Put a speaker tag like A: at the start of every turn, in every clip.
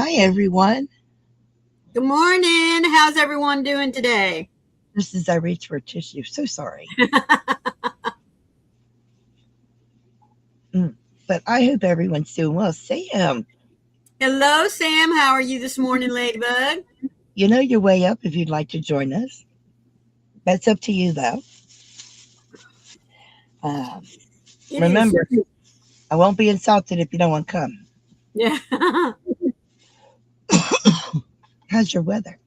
A: Hi, everyone.
B: Good morning. How's everyone doing today?
A: Just as I reach for tissue. So sorry. But I hope everyone's doing well. Sam,
B: Hello, Sam. How are you this morning, Ladybug?
A: you know your way up if you'd like to join us. That's up to you, though. Um,
B: It is.
A: remember, I won't be insulted if you don't want to come.
B: Yeah.
A: How's your weather?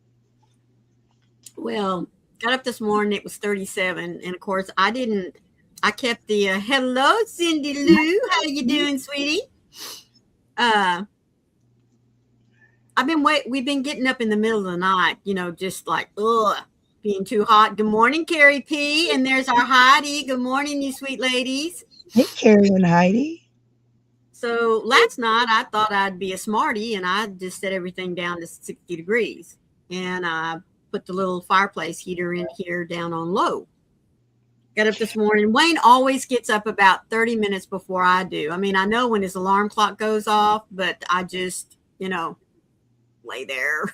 B: Well, got up this morning. It was 37. And of course, I kept the hello, Cindy Lou. How you doing, sweetie? We've been getting up in the middle of the night, just like, being too hot. Good morning, Carrie P. And there's our Heidi. Good morning, you sweet ladies.
A: Hey, Carrie and Heidi.
B: So last night I thought I'd be a smarty and I just set everything down to 60 degrees. And I put the little fireplace heater in here down on low. Got up this morning. Wayne always gets up about 30 minutes before I do. I mean, I know when his alarm clock goes off, but I just, lay there.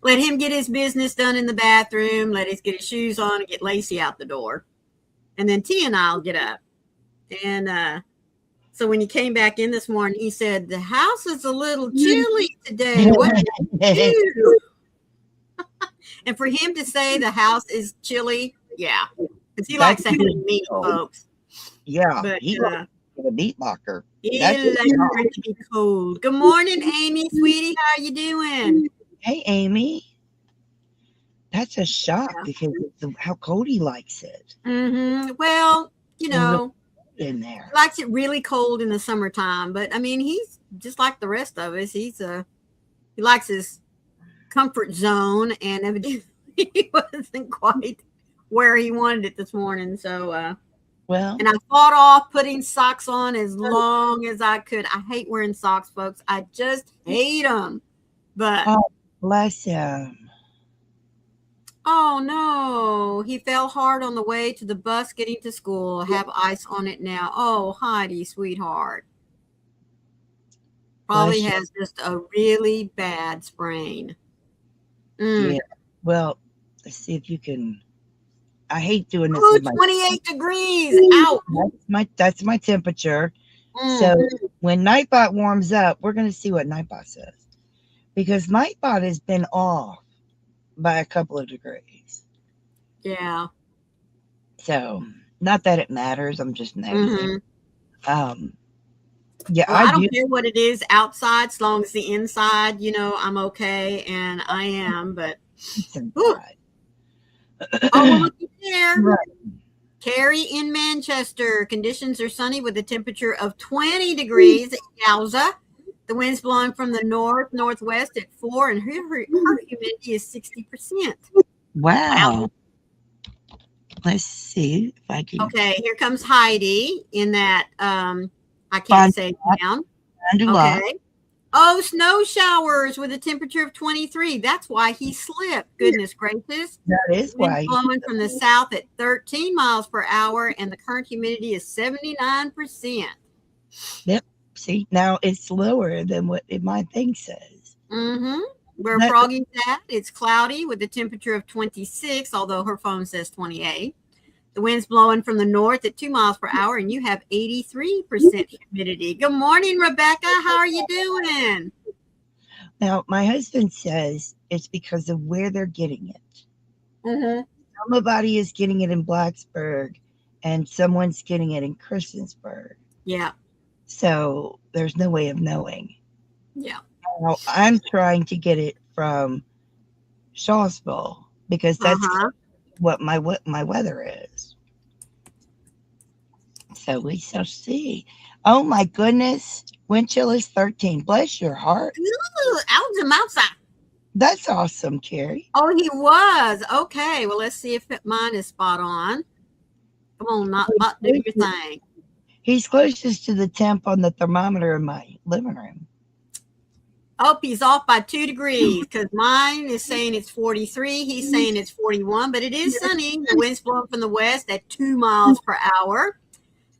B: Let him get his business done in the bathroom. Let us get his shoes on and get Lacey out the door. And then T and I'll get up. And so when he came back in this morning, he said, the house is a little chilly today. What did you do? And for him to say the house is chilly, yeah. Because he likes to hang meat, folks.
A: Yeah,
B: but
A: he likes a meat locker.
B: He likes it to be cold. Good morning, Amy, sweetie. How you doing?
A: Hey, Amy. That's a shock because of how cold he likes it.
B: Mm-hmm. Well,
A: in there.
B: He likes it really cold in the summertime, but I mean, he's just like the rest of us. He likes his comfort zone, and evidently he wasn't quite where he wanted it this morning. So, and I fought off putting socks on as long as I could. I hate wearing socks, folks. I just hate them. But
A: bless him.
B: Oh no, he fell hard on the way to the bus getting to school. Have ice on it now. Oh, Heidi, sweetheart. Probably has just a really bad sprain.
A: Yeah. Well, let's see if you can. I hate doing this.
B: Oh, 28 degrees. Out.
A: That's my temperature. So when Nightbot warms up, we're going to see what Nightbot says. Because Nightbot has been off by a couple of degrees.
B: Yeah.
A: So, not that it matters. I'm just noticing. Yeah,
B: I don't care what it is outside, as long as the inside, I'm okay, and I am. But well, looky there. Right. Carrie in Manchester. Conditions are sunny with a temperature of 20 degrees. Yowza. The wind's blowing from the northwest at 4, and her humidity is 60%.
A: Wow. Let's see if I can.
B: Okay, here comes Heidi in that. I can't say it down. Okay. Oh, snow showers with a temperature of 23. That's why he slipped. Goodness gracious.
A: That is why.
B: Wind's blowing from the south at 13 miles per hour, and the current humidity is 79%.
A: Yep. See, now it's lower than what my thing says.
B: Mm-hmm. Where Froggy's at, it's cloudy with a temperature of 26, although her phone says 28. The wind's blowing from the north at 2 miles per hour, and you have 83% humidity. Good morning, Rebecca. How are you doing?
A: Now, my husband says it's because of where they're getting it.
B: Mm-hmm.
A: Somebody is getting it in Blacksburg, and someone's getting it in Christiansburg.
B: Yeah.
A: So there's no way of knowing.
B: Yeah.
A: Now, I'm trying to get it from Shawsville because that's what my weather is. So we shall see. Oh my goodness. Wind chill is 13. Bless your heart.
B: Ooh, out of outside.
A: That's awesome, Carrie.
B: Oh, he was. Okay. Well, let's see if mine is spot on. Come on, not do your thing.
A: He's closest to the temp on the thermometer in my living room.
B: Oh, he's off by 2 degrees because mine is saying it's 43. He's saying it's 41, but it is sunny. The wind's blowing from the west at 2 miles per hour.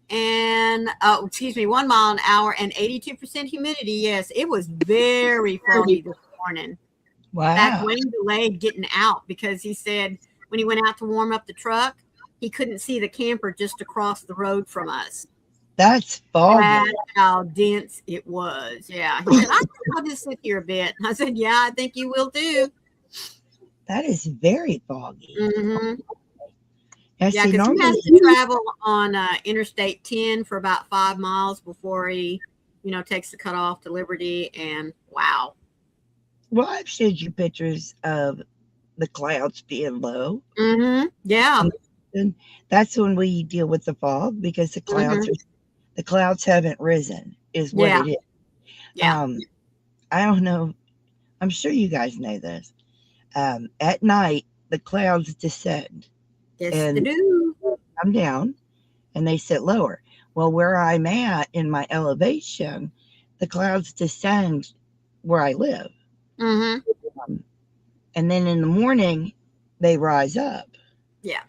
B: and 1 mile an hour and 82% humidity. Yes, it was very foggy this morning. In fact,
A: Wow.
B: Wayne delayed getting out because he said when he went out to warm up the truck, he couldn't see the camper just across the road from us.
A: That's foggy.
B: That's how dense it was. Yeah. He said, I think I'll just sit here a bit. I said, yeah, I think you will too.
A: That is very foggy.
B: Mm-hmm.
A: Now,
B: Yeah,
A: see,
B: because he
A: normally,
B: has to travel on Interstate 10 for about 5 miles before he, takes the cutoff to Liberty. And wow.
A: well, I've showed you pictures of the clouds being low.
B: Mm-hmm. Yeah.
A: And that's when we deal with the fog because
B: Mm-hmm.
A: the clouds haven't risen, is what
B: Yeah.
A: it is.
B: Yeah.
A: Um, I don't know. I'm sure you guys know this. At night, the clouds descend
B: Yes, they
A: and
B: do.
A: come down and they sit lower. Well, where I'm at in my elevation, the clouds descend where I live.
B: Mm-hmm.
A: Um, and then in the morning, they rise up.
B: Yeah.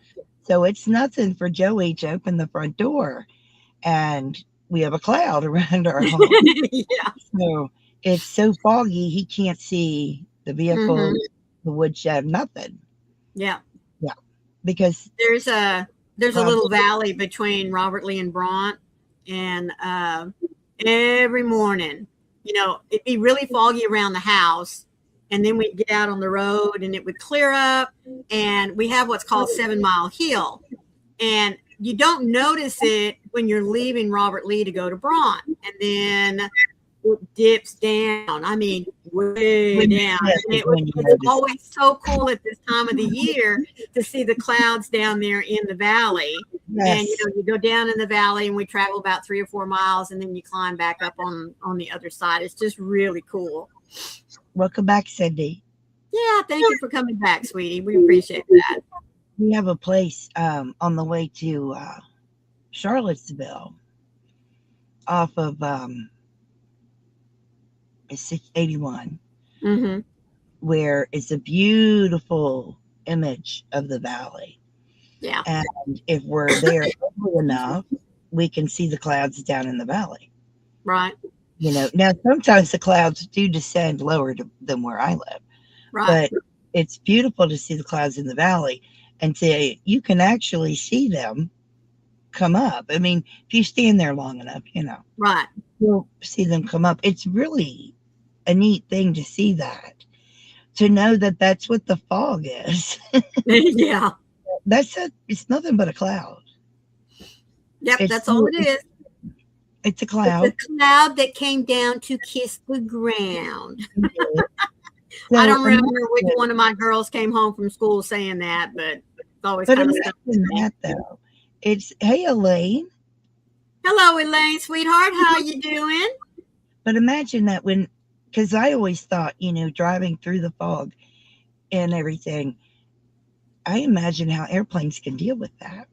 A: So it's nothing for Joey to open the front door and we have a cloud around our home.
B: Yeah.
A: So it's so foggy, he can't see the vehicle,
B: Mm-hmm.
A: the woodshed, nothing.
B: Yeah.
A: Yeah, because
B: There's a
A: clouds.
B: little valley between Robert Lee and Bront, and every morning, it'd be really foggy around the house, and then we'd get out on the road, and it would clear up, and we have what's called 7 Mile Hill, and you don't notice it when you're leaving Robert Lee to go to Bront, and then it dips down. I mean, way
A: When,
B: down.
A: yes,
B: And
A: when you
B: it's
A: notice.
B: always so cool at this time of the year to see the clouds down there in the valley. And
A: Yes.
B: you go down in the valley, and we travel about 3 or 4 miles, and then you climb back up on the other side. It's just really cool.
A: Welcome back, Cindy.
B: Yeah, thank you for coming back, sweetie. We appreciate that.
A: We have a place on the way to Charlottesville off of it's 681
B: Mm-hmm.
A: where it's a beautiful image of the valley.
B: Yeah.
A: And if we're there early enough, we can see the clouds down in the valley.
B: Right.
A: Now sometimes the clouds do descend lower than where I live,
B: Right.
A: but it's beautiful to see the clouds in the valley and you can actually see them come up. I mean, if you stand there long enough,
B: Right.
A: you'll see them come up. It's really a neat thing to see that, to know that that's what the fog is.
B: Yeah.
A: It's nothing but a cloud.
B: Yep.
A: It's
B: That's all it is.
A: it's a
B: It's a
A: cloud.
B: cloud that came down to kiss the ground. I
A: So
B: don't remember which one of my girls came home from school saying that, but it's always
A: but
B: kind of stuck with
A: imagine
B: me.
A: that though. It's hey Elaine,
B: Hello, Elaine, sweetheart. How you doing?
A: but imagine that because I always thought, driving through the fog and everything, I imagine how airplanes can deal with that.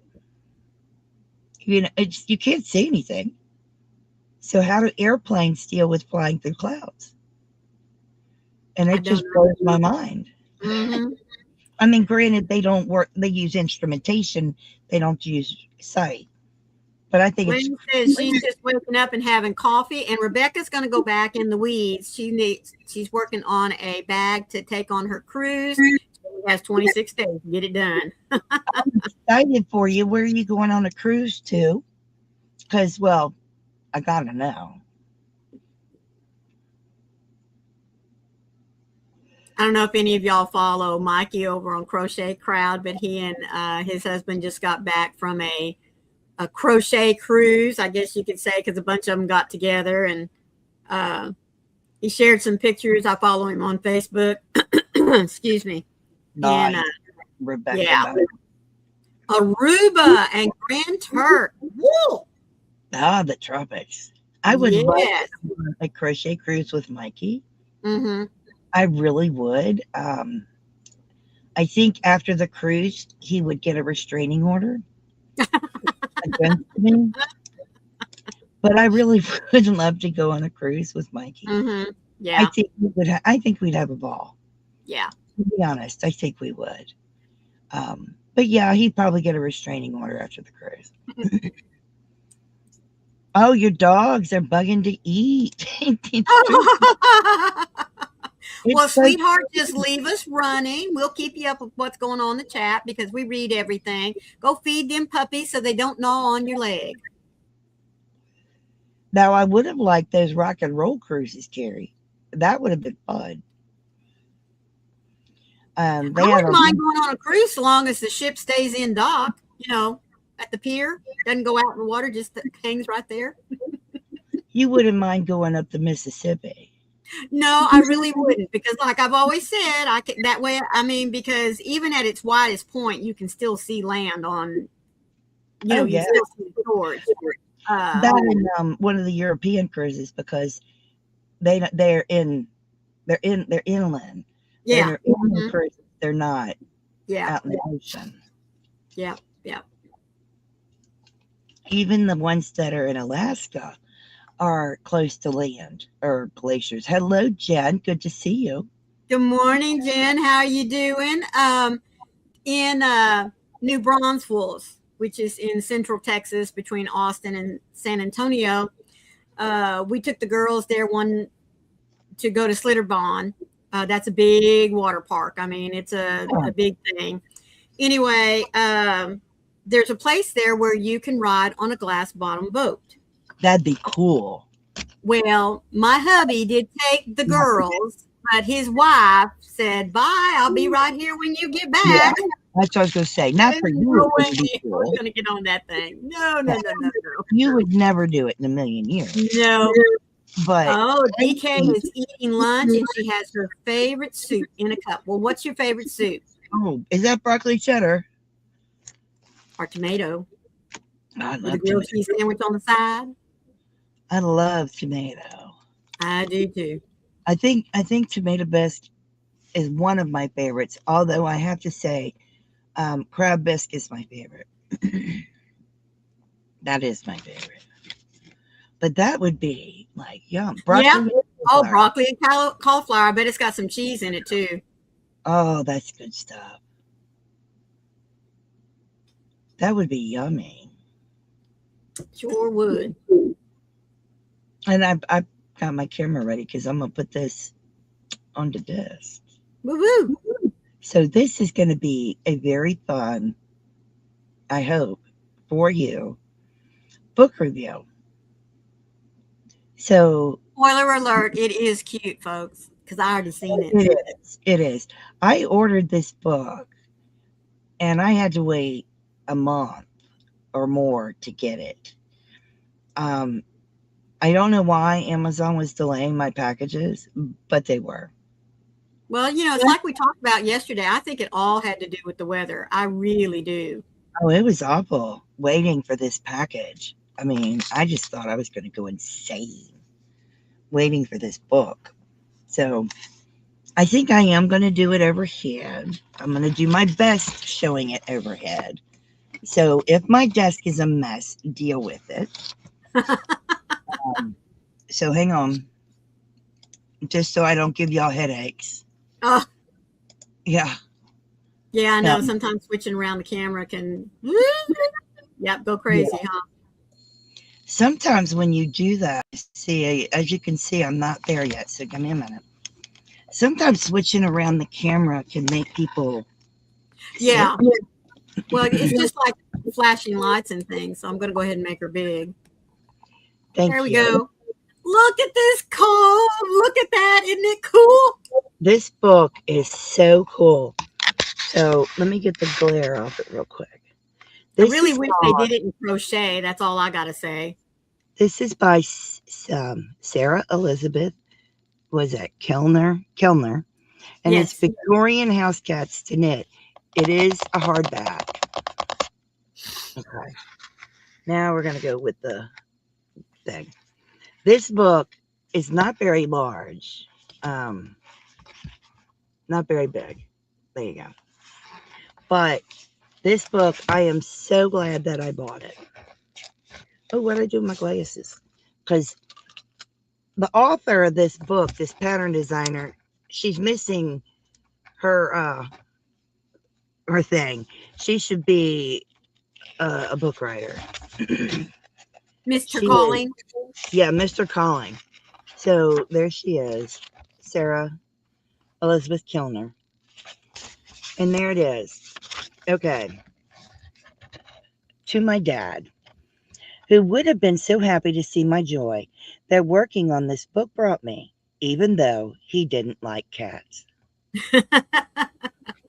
A: You can't see anything. So how do airplanes deal with flying through clouds? And
B: I
A: it
B: don't
A: just blows
B: know.
A: my mind.
B: Mm-hmm.
A: I mean, granted, they don't work. They use instrumentation. They don't use sight. But I think it's
B: Lynn says she's just waking up and having coffee, and Rebecca's going to go back in the weeds. She's working on a bag to take on her cruise. She has 26 days to get it done.
A: excited for you. Where are you going on a cruise to? Because, well, I gotta know.
B: I don't know if any of y'all follow Mikey over on Crochet Crowd, but he and his husband just got back from a crochet cruise, I guess you could say, because a bunch of them got together, and uh, he shared some pictures. I follow him on Facebook. Excuse me. And
A: Nice, Rebecca.
B: yeah,
A: Nice.
B: Aruba and Grand Turk. Woo!
A: Ah, the tropics. I would love
B: Yes.
A: to go on a crochet cruise with Mikey.
B: Mm-hmm.
A: I really would. I think after the cruise, he would get a restraining order against me. But I really would love to go on a cruise with Mikey.
B: Mm-hmm. Yeah.
A: I think we'd have a ball.
B: Yeah.
A: To be honest, I think we would. But yeah, he'd probably get a restraining order after the cruise. Oh, your dogs are bugging to eat. It's true.
B: Well,
A: It's so
B: sweetheart, just leave us running. We'll keep you up with what's going on in the chat because we read everything. Go feed them puppies so they don't gnaw on your leg.
A: now I would have liked those rock and roll cruises, Carrie. That would have been fun. They
B: I
A: had
B: wouldn't
A: a
B: mind going on a cruise so long as the ship stays in dock, at the pier. Doesn't go out in the water, just hangs right there.
A: you wouldn't mind going up the Mississippi.
B: No, I really wouldn't because, like I've always said, I can, that way. I mean, because even at its widest point, you can still see land on.
A: Oh
B: You
A: yeah.
B: still see the shores.
A: That and one of the European cruises because they're inland.
B: Yeah.
A: They're inland
B: Mhm.
A: cruises. They're not
B: Yeah.
A: out in the ocean.
B: Yeah. Yeah.
A: Even the ones that are in Alaska are close to land or glaciers. Hello, Jen. Good to see you.
B: Good morning, Jen. How are you doing? In New Braunfels, which is in central Texas between Austin and San Antonio, we took the girls there one to go to Slitterbahn. That's a big water park. I mean, it's a big thing. Anyway, there's a place there where you can ride on a glass bottom boat.
A: That'd be cool.
B: Well, my hubby did take the girls, but his wife said, "Bye, I'll be right here when you get
A: Yeah,
B: back."
A: that's what I was going to say. Not
B: There's
A: for you.
B: no
A: It
B: way
A: would be
B: I was
A: cool.
B: going to get on that thing. No, no,
A: Yeah.
B: no, no, no.
A: You would never do it in a million years.
B: No.
A: But
B: Oh, DK is eating lunch and she has her favorite soup in a cup. Well, what's your favorite soup?
A: oh, is that broccoli cheddar?
B: Or tomato
A: I
B: with a
A: love
B: grilled
A: tomato.
B: cheese sandwich on the side?
A: I love tomato.
B: I do too.
A: I think tomato bisque is one of my favorites. Although I have to say, crab bisque is my favorite. That is my favorite. But that would be like yum.
B: Yeah.
A: Broccoli.
B: Oh,
A: Cauliflower.
B: broccoli and cauliflower. I bet it's got some cheese in it too.
A: Oh, that's good stuff. That would be yummy.
B: Sure would.
A: And I got my camera ready because I'm gonna put this on the desk.
B: Woo woo.
A: So this is going to be a very fun, I hope, for you book review. So
B: Spoiler alert, it is cute, folks, because I already seen it.
A: it is. It is. I ordered this book and I had to wait a month or more to get it. I don't know why Amazon was delaying my packages, but they were.
B: Well, it's like we talked about yesterday. I think it all had to do with the weather. I really do.
A: Oh, it was awful waiting for this package. I mean, I just thought I was going to go insane waiting for this book. So I think I am going to do it overhead. I'm going to do my best showing it overhead. So if my desk is a mess, deal with it. So hang on, just so I don't give y'all headaches.
B: Oh,
A: Yeah.
B: yeah, I know.
A: Yeah.
B: Sometimes switching around the camera can, go crazy, huh?
A: Sometimes when you do that, see, as you can see, I'm not there yet. So give me a minute. Sometimes switching around the camera can make people
B: Yeah.
A: sick.
B: Well, it's just like flashing lights and things. So I'm going to go ahead and make her big.
A: Thank
B: There we
A: you.
B: go. Look at this comb. Look at that. Isn't it cool?
A: This book is so cool. So let me get the glare off it real quick.
B: I
A: This
B: really
A: is
B: wish they did it in crochet. That's all I got to say.
A: This is by Sarah Elizabeth. Was it Kellner? Kellner, and
B: Yes.
A: it's Victorian House Cats to knit. It is a hardback. Okay. Now we're gonna go with the thing. This book is not very large. Not very big. There you go. But this book, I am so glad that I bought it. Oh, what did I do with my glasses? Because the author of this book, this pattern designer, she's missing her thing. She should be a book writer.
B: Mr.
A: She is,
B: Calling.
A: yeah, Mr. Calling. So there she is, Sarah Elizabeth Kilner. And there it is. Okay. To my dad, who would have been so happy to see my joy that working on this book brought me, even though he didn't like cats.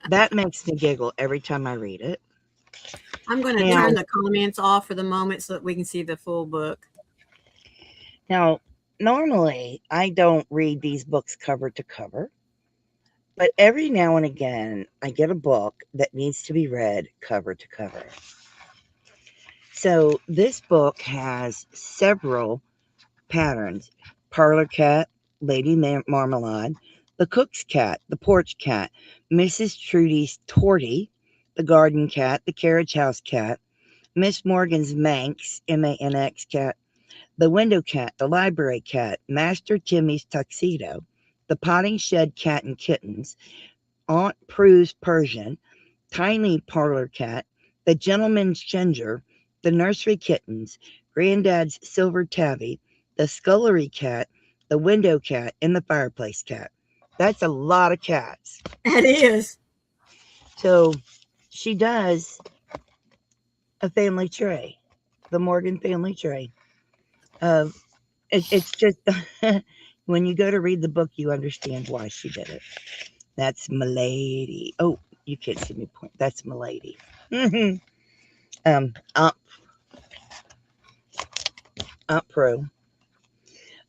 A: That makes me giggle every time I read it.
B: I'm going to
A: Now,
B: turn the comments off for the moment so that we can see the full book.
A: now, normally I don't read these books cover to cover, but every now and again I get a book that needs to be read cover to cover. So this book has several patterns: parlor cat, Lady Marmalade, the cook's cat, the porch cat, Mrs. Trudy's Torty, the garden cat, the carriage house cat, Miss Morgan's Manx, Manx cat, the window cat, the library cat, Master Timmy's tuxedo, the potting shed cat and kittens, Aunt Prue's Persian, tiny parlor cat, the gentleman's ginger, the nursery kittens, granddad's silver tabby, the scullery cat, the window cat, and the fireplace cat. That's a lot of cats.
B: It is.
A: So she does a family tray, the Morgan family tray. Uh, it's just when you go to read the book, you understand why she did it. That's Milady. Oh, you can't see me point. That's Milady. um, Aunt, Aunt Pro.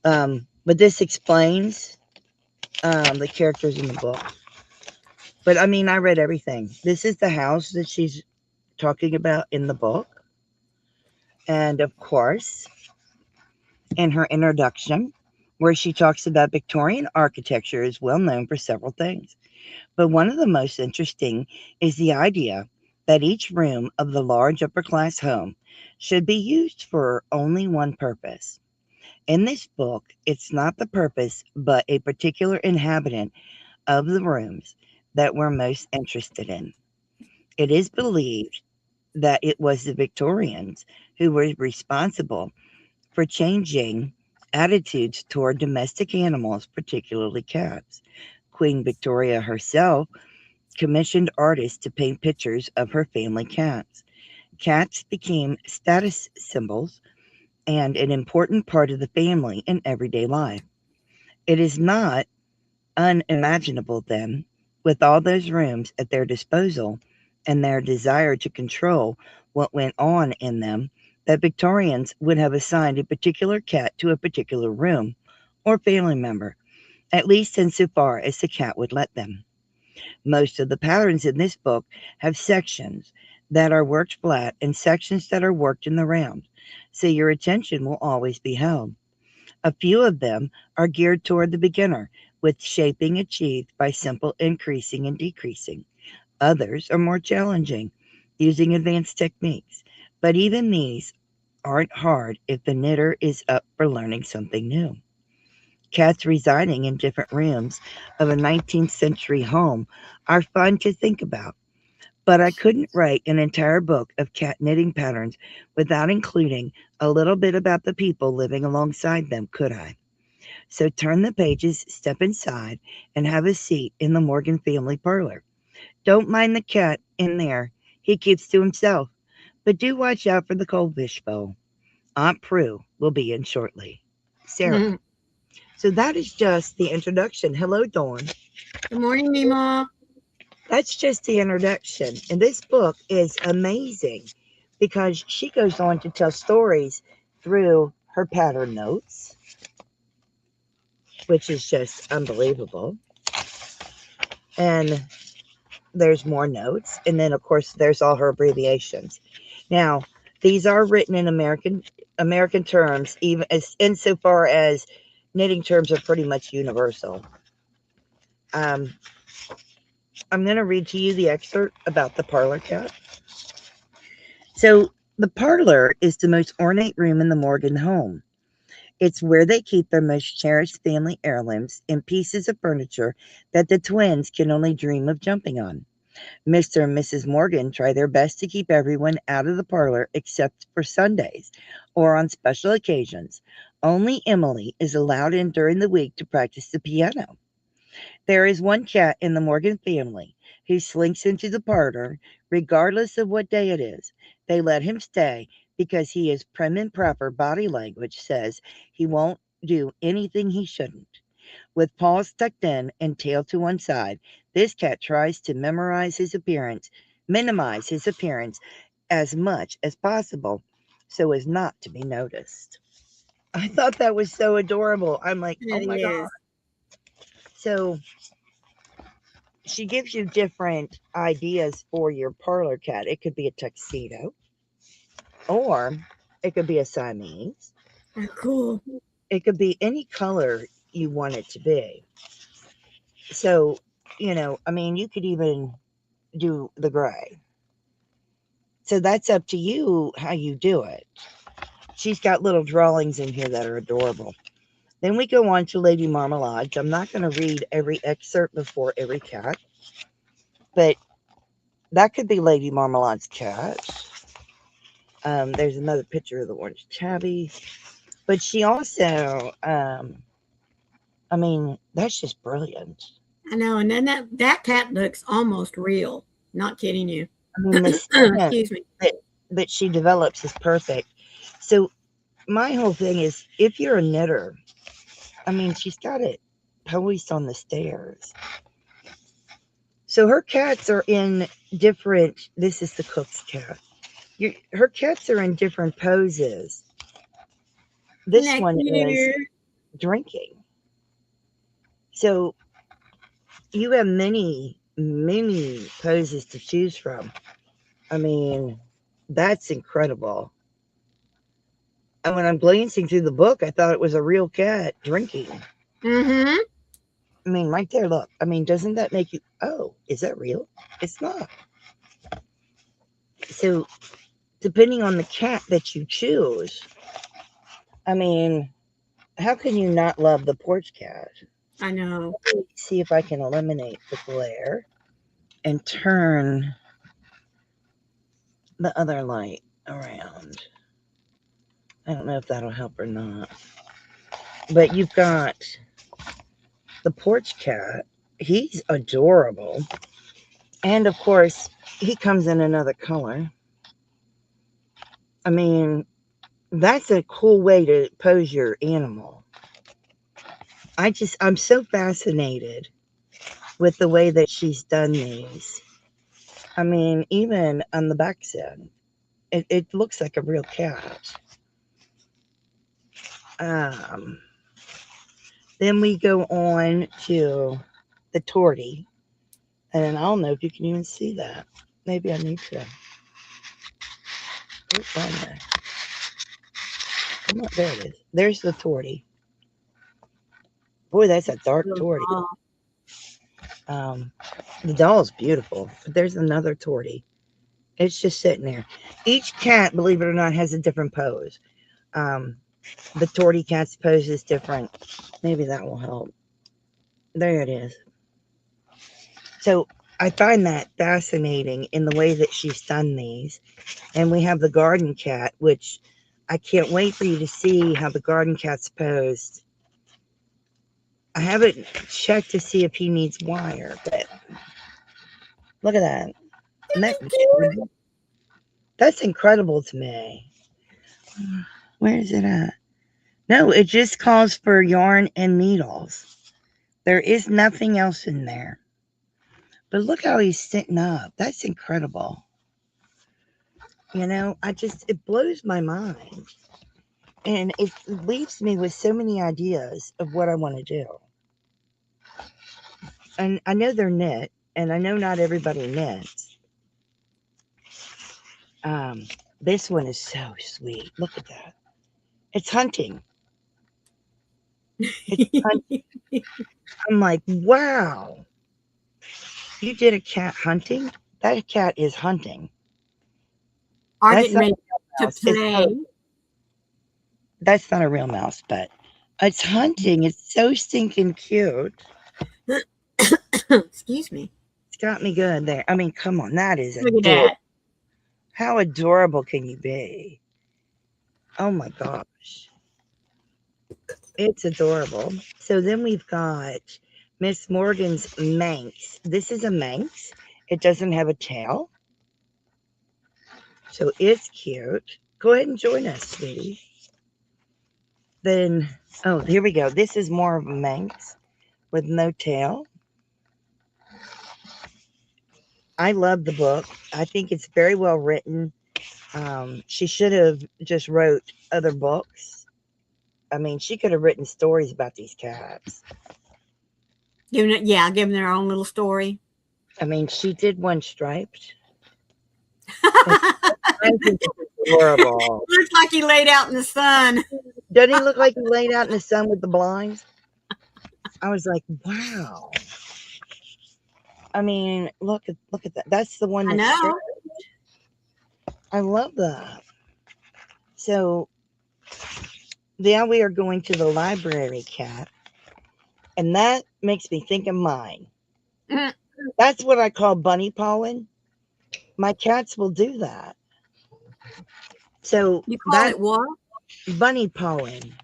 A: But this explains the characters in the book. But I mean, I read everything. This is the house that she's talking about in the book. And of course, in her introduction, where she talks about Victorian architecture, is well known for several things. But one of the most interesting is the idea that each room of the large upper class home should be used for only one purpose. In this book, it's not the purpose, but a particular inhabitant of the rooms that we're most interested in. It is believed that it was the Victorians who were responsible for changing attitudes toward domestic animals, particularly cats. Queen Victoria herself commissioned artists to paint pictures of her family cats. Cats became status symbols and an important part of the family in everyday life. It is not unimaginable then, with all those rooms at their disposal and their desire to control what went on in them, that Victorians would have assigned a particular cat to a particular room or family member, at least insofar as the cat would let them. Most of the patterns in this book have sections that are worked flat and sections that are worked in the round, so your attention will always be held. A few of them are geared toward the beginner, with shaping achieved by simple increasing and decreasing. Others are more challenging, using advanced techniques. But even these aren't hard if the knitter is up for learning something new. Cats residing in different rooms of a 19th century home are fun to think about, but I couldn't write an entire book of cat knitting patterns without including a little bit about the people living alongside them, could I? So turn the pages, step inside, and have a seat in the Morgan family parlor. Don't mind the cat in there. He keeps to himself. But do watch out for the cold fish bowl. Aunt Prue will be in shortly. Sarah.
B: Good
A: So that is just the introduction. Hello, Dawn.
B: morning, Mima.
A: That's just the introduction. And this book is amazing because she goes on to tell stories through her pattern notes, which is just unbelievable. And there's more notes. And then, of course, there's all her abbreviations. Now, these are written in American terms, even as insofar as knitting terms are pretty much universal. Um, I'm going to read to you the excerpt about the parlor cat. So, the parlor is the most ornate room in the Morgan home. It's where they keep their most cherished family heirlooms and pieces of furniture that the twins can only dream of jumping on. Mr. and Mrs. Morgan try their best to keep everyone out of the parlor except for Sundays or on special occasions. Only Emily is allowed in during the week to practice the piano. There is one cat in the Morgan family who slinks into the parlor regardless of what day it is. They let him stay because he is prim and proper body language says he won't do anything he shouldn't. With paws tucked in and tail to one side, this cat tries to minimize his appearance as much as possible so as not to be noticed. I thought that was so adorable. I'm like, oh
B: It
A: my God.
B: is.
A: So she gives you different ideas for your parlor cat. It could be a tuxedo, or it could be a Siamese.
B: Oh, cool.
A: It could be any color you want it to be. So, I mean, you could even do the gray. So that's up to you how you do it. She's got little drawings in here that are adorable. Then we go on to Lady Marmalade's. I'm not going to read every excerpt before every cat, but that could be Lady Marmalade's cat. There's another picture of the orange tabby. But she also, I mean, that's just brilliant.
B: I know. And then that cat looks almost real. Not kidding you.
A: I mean, the skin
B: Excuse me.
A: that, that she develops is perfect. So, my whole thing is if you're a knitter, I mean, she's got it poised on the stairs. So, her cats are in different, this is the cook's cat. Her cats are in different poses.
B: Isn't
A: This
B: that
A: one is
B: cute?
A: drinking. So, you have many, many poses to choose from. I mean, that's incredible. And when I'm glancing through the book, I thought it was a real cat drinking.
B: Mm-hmm.
A: I mean, right there, look. I mean, doesn't that make you, oh, is that real? It's not. So, depending on the cat that you choose, I mean, how can you not love the porch cat?
B: I know.
A: Let me see if I can eliminate the glare and turn the other light around. I don't know if that'll help or not. But you've got the porch cat. He's adorable. And of course, he comes in another color. I mean, that's a cool way to pose your animal. I'm so fascinated with the way that she's done these. I mean, even on the backside, it looks like a real cat. Um, then we go on to the tortie. And I don't know if you can even see that. Maybe I need to. Oh, on there. Come on, there it is. There's the tortie. Boy, that's a dark
B: Little
A: tortie.
B: doll.
A: Um, the doll's beautiful, but there's another tortie. It's just sitting there. Each cat, believe it or not, has a different pose. Um, the tortie cat's pose is different. Maybe that will help. There it is. So I find that fascinating in the way that she's done these. And we have the garden cat, which I can't wait for you to see how the garden cat's posed. I haven't checked to see if he needs wire, but look at that. Isn't that incredible? That's incredible to me. Where is it at? No, it just calls for yarn and needles. There is nothing else in there. But look how he's sitting up. That's incredible. It blows my mind. And it leaves me with so many ideas of what I want to do. And I know they're knit, and I know not everybody knits. Um, this one is so sweet. Look at that. It's hunting. It's hunting. I'm like, wow. You did a cat hunting? That cat is hunting.
B: Are
A: That's
B: getting
A: not a
B: ready
A: real
B: to
A: mouse.
B: play.
A: That's not a real mouse, but it's hunting. It's so stinking cute.
B: Excuse me.
A: It's got me good there. I mean, come on. That is
B: Look at
A: adorable.
B: that.
A: How adorable can you be? Oh my gosh. It's adorable. So then we've got Miss Morgan's Manx. This is a Manx. It doesn't have a tail. So it's cute. Go ahead and join us, sweetie. Then, oh, here we go. This is more of a Manx with no tail. I love the book. I think it's very well written. She should have just wrote other books. I mean, she could have written stories about these cats.
B: Giving them their own little story.
A: I mean, she did one striped. I think it's adorable.
B: Looks like he laid out in the sun.
A: Doesn't he look like he laid out in the sun with the blinds? I was like, wow. I mean, look at that. That's the one
B: I
A: that's
B: know.
A: striped. I love that. So now we are going to the library cat, and that makes me think of mine.
B: Mm.
A: That's what I call bunny pollen. My cats will do that. So
B: You call
A: that's
B: it what?
A: bunny pollen.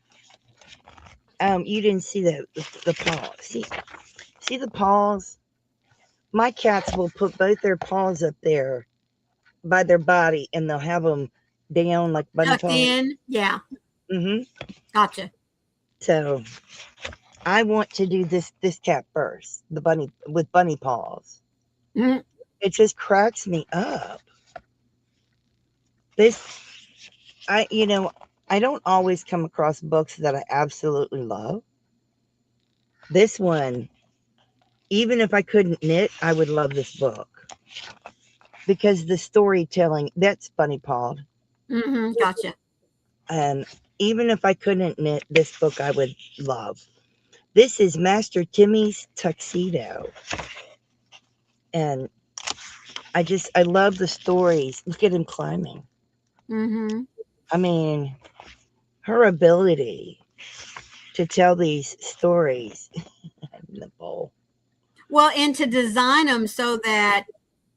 A: You didn't see the paws. See the paws? My cats will put both their paws up there by their body, and they'll have them down like bunny
B: Tucked
A: paws.
B: in? Yeah. Gotcha.
A: So I want to do this cat first, the bunny with bunny paws.
B: Mm.
A: It just cracks me up. This I don't always come across books that I absolutely love. This one, even if I couldn't knit, I would love this book because the storytelling, that's bunny pawed.
B: Gotcha.
A: And even if I couldn't knit, this book I would love. This is Master Timmy's Tuxedo. And I love the stories. Look at him climbing. I mean, her ability to tell these stories in the bowl.
B: Well, and to design them so that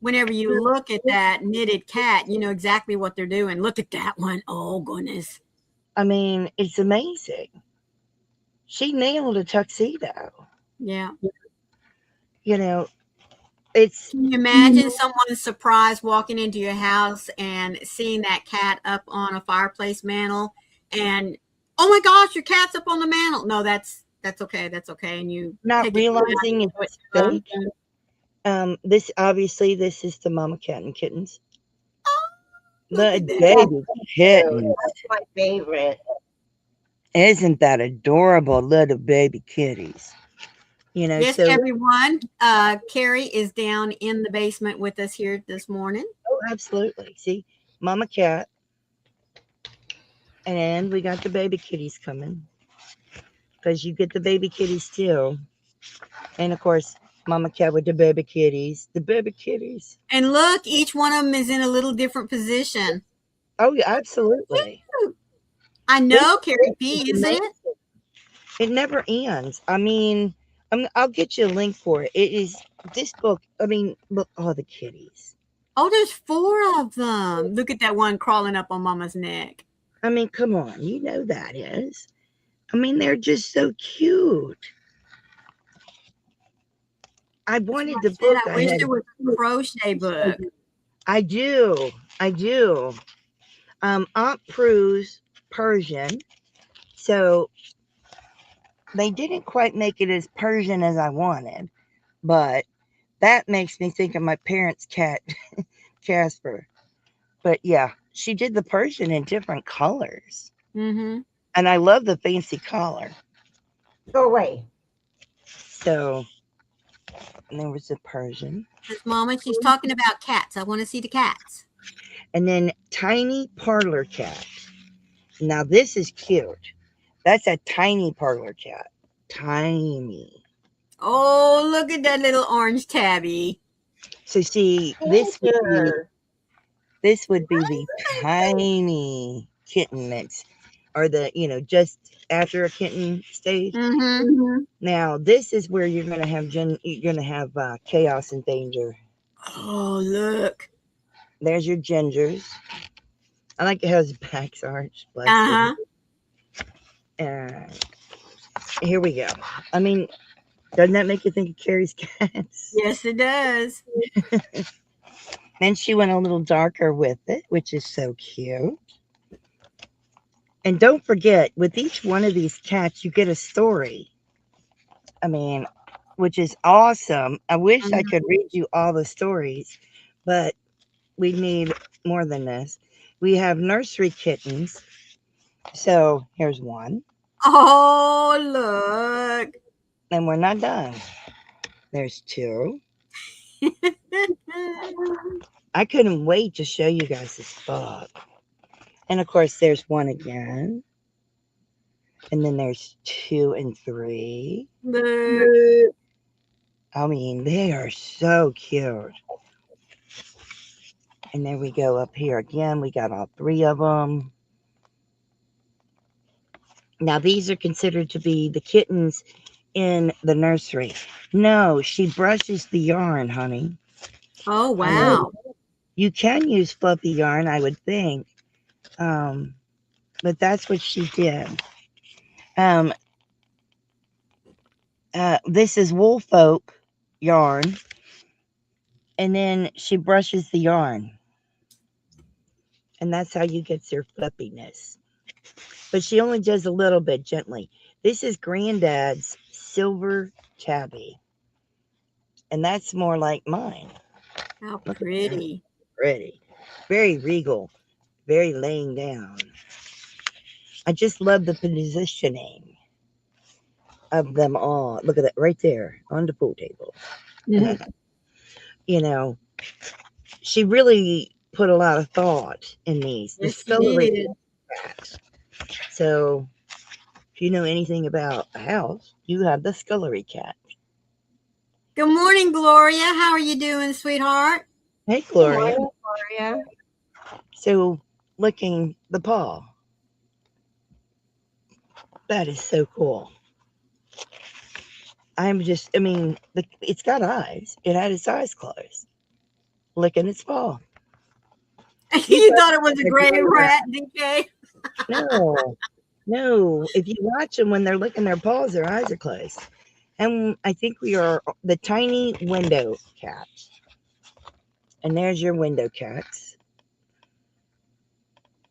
B: whenever you look at that knitted cat, you know exactly what they're doing. Look at that one. Oh, goodness.
A: I mean, it's amazing. She nailed a tuxedo.
B: Yeah.
A: You know, it's.
B: Can you imagine someone surprised walking into your house and seeing that cat up on a fireplace mantle and, oh my gosh, your cat's up on the mantle. No, that's okay. That's okay. And you
A: Not
B: take
A: realizing
B: it
A: it's fake. This obviously this is the mama cat and kittens. The baby kitten.
C: That's my favorite.
A: Isn't that adorable, little baby kitties? You know,
B: Yes,
A: so
B: everyone. Carrie is down in the basement with us here this morning.
A: oh, absolutely. See, mama cat, and we got the baby kitties coming because you get the baby kitties too, and of course, mama cat with the baby kitties, the baby kitties.
B: And look, each one of them is in a little different position.
A: Oh, yeah, absolutely.
B: I know, Carrie P, isn't it?
A: It never ends. I mean, I'll get you a link for it. It is this book. I mean, look, all the kitties.
B: Oh, there's 4 of them. Look at that one crawling up on Mama's neck.
A: I mean, come on, you know that is. I mean, they're just so cute. I wanted the book.
B: I wish there was a crochet book.
A: I do. Aunt Prue's Persian. So they didn't quite make it as Persian as I wanted, but that makes me think of my parents' cat, Casper. But yeah, she did the Persian in different colors. And I love the fancy collar.
C: Go away.
A: So, and there was the Persian.
B: Mama, she's talking about cats. I want to see the cats.
A: And then Tiny Parlor Cat. Now this is cute. That's a tiny parlor cat. Tiny.
B: Oh, look at that little orange tabby.
A: So see, this would be the tiny kitten that's, or the, just after a kitten stage. Now this is where you're gonna have chaos and danger.
B: Oh, look.
A: There's your gingers. I like how his back's arched. Bless
B: Uh-huh.
A: him. Here we go. I mean, doesn't that make you think of Carrie's cats?
B: Yes, it does.
A: Then she went a little darker with it, which is so cute. And don't forget, with each one of these cats, you get a story. I mean, which is awesome. I wish I
B: Mhm.
A: could read you all the stories, but we need more than this. We have nursery kittens. So here's one,
B: Oh, look.
A: and we're not done. There's two. I couldn't wait to show you guys this book. And of course, there's one again. And then there's 2 and 3.
B: Look.
A: I mean, they are so cute. And then we go up here again. We got all 3 of them. Now, these are considered to be the kittens in the nursery. No, she brushes the yarn, honey.
B: Oh,
A: I know
B: wow.
A: you can use fluffy yarn, I would think. But that's what she did. Um, this is wool folk yarn, and then she brushes the yarn, and that's how you get your fluffiness. But she only does a little bit gently. This is Granddad's silver tabby, and that's more like mine.
B: How
A: Look at that,
B: pretty.
A: pretty, very regal, very laying down. I just love the positioning of them all. Look at that right there on the pool table.
B: Mhm.
A: You know, she really put a lot of thought in these. The
B: Yes, she
A: scullery
B: did.
A: cat. So, if you know anything about a house, you have the scullery cat.
B: Good morning, Gloria. How are you doing, sweetheart?
A: Hey,
C: Good
A: Gloria.
C: morning, Gloria.
A: So, licking the paw. That is so cool. I mean, it's got eyes. It had its eyes closed, licking its paw. You
B: You
A: thought
B: thought it was a
A: it was a
B: gray
A: gray rat.
B: rat, DK?
A: No, no. If you watch them when they're licking their paws, their eyes are closed. And I think we are the tiny window cat. And there's your window cats.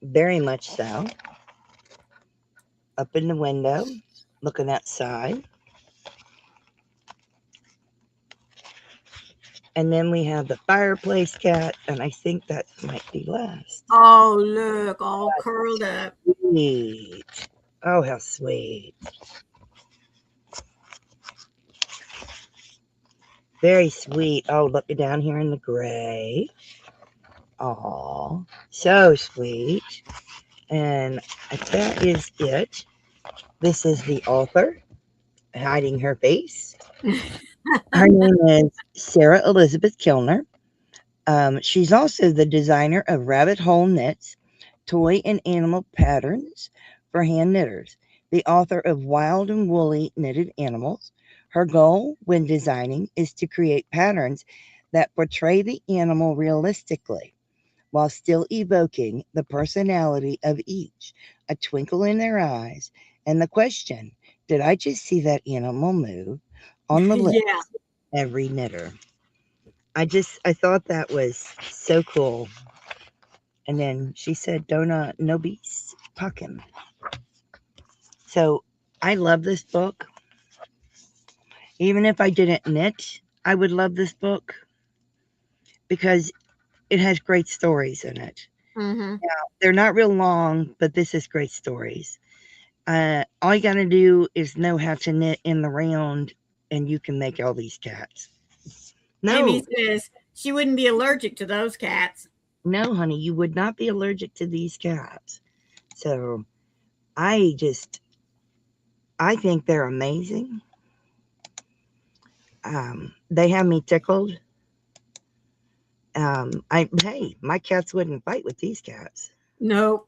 A: Very much so. Up in the window, looking outside. And then we have the fireplace cat, and I think that might be last.
B: Oh, look, all curled up.
A: Sweet. Oh, how sweet. Very sweet. Oh, look down here in the gray. Oh, so sweet. And that is it. This is the author hiding her face. Her name is Sarah Elizabeth Kilner. She's also the designer of rabbit hole knits, toy and animal patterns for hand knitters, the author of Wild and Woolly Knitted Animals. Her goal when designing is to create patterns that portray the animal realistically while still evoking the personality of each, a twinkle in their eyes, and the question, did I just see that animal move, on the lips
B: Yeah.
A: of every knitter. I thought that was so cool. And then she said, "Donut no beast puckin." So I love this book. Even if I didn't knit, I would love this book because it has great stories in it.
B: Mm-hmm.
A: They're not real long, but this is great stories. All you got to do is know how to knit in the round, and you can make all these cats.
B: Amy
A: No,
B: says she wouldn't be allergic to those cats.
A: no, honey, you would not be allergic to these cats. So I think they're amazing. They have me tickled. Hey, my cats wouldn't fight with these cats.
B: Nope.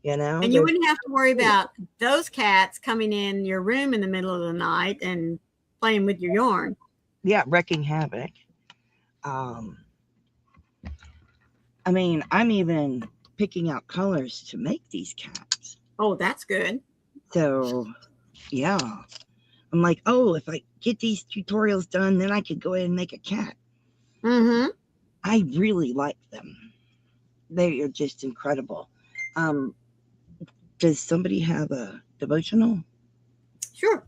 A: You know,
B: And you
A: they're
B: wouldn't have to worry about those cats coming in your room in the middle of the night and playing with your yarn.
A: yeah, wrecking havoc. Um, I mean, I'm even picking out colors to make these cats.
B: Oh, that's good.
A: So, yeah. I'm like, oh, if I get these tutorials done, then I could go ahead and make a cat.
B: Mm-hmm.
A: I really like them. They are just incredible. Um, does somebody have a devotional?
B: Sure.